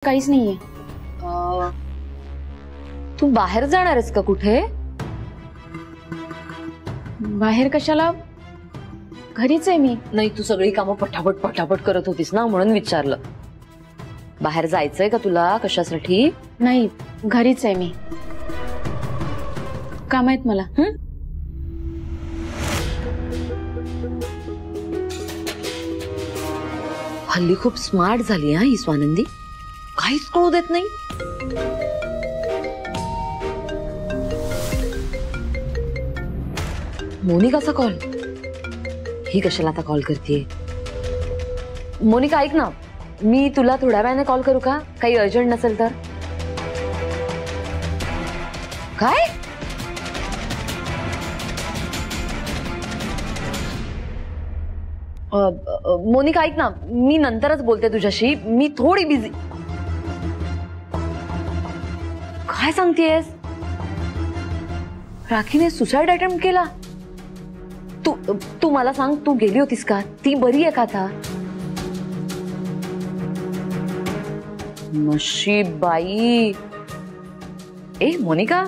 काहीच नाहीये। तू बाहेर जाणार आहेस का कुठे? बाहेर कशाला, घरीच आहे मी। नाही, तू सगळी कामं पटापट पटापट करत होतीस ना, म्हणून विचारलं। बाहेर जायचंय का तुला? कशासाठी? नाही, घरीच आहे मी, काम आहेत मला। हल्ली खूप स्मार्ट झाली हा ही स्वानंदी, काहीच कळू देत नाही। मोनिकाचा कॉल, ही कशाला आता कॉल करते? मोनिका ऐक ना, मी तुला थोड्या वेळाने कॉल करू का? काही अर्जंट नसेल तर? काय? मोनिका ऐक ना, मी नंतरच बोलते तुझ्याशी, मी थोडी बिझी। काय सांगतेस? राखीने सुसाइड अटेम्प्ट केला? तू मला सांग, तू गेली होतीस का? ती बरी आहे का आता? नशीब बाई। ए मोनिका,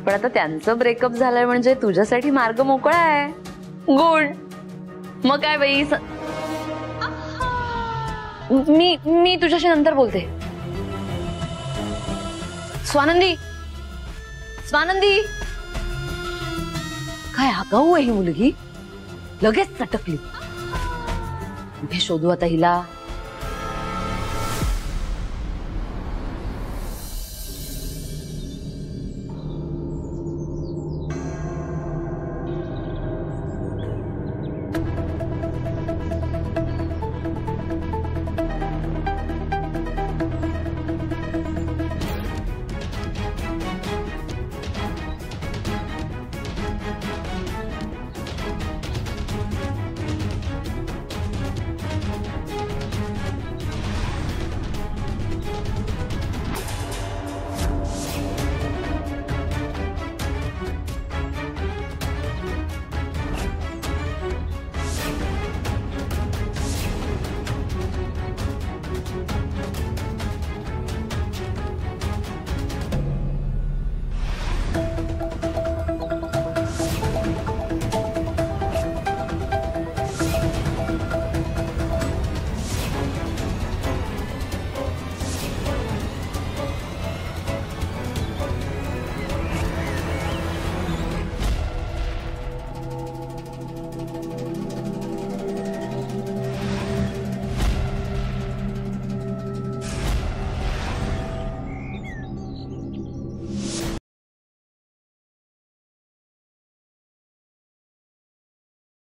पण आता त्यांचं ब्रेकअप झालंय म्हणजे तुझ्यासाठी मार्ग मोकळा आहे। गुड। मग काय बाई, मी तुझ्याशी नंतर बोलते। स्वानंदी, स्वानंदी, काय आगाऊ आहे ही मुलगी, लगेच चटकली। कुठे शोधू आता हिला?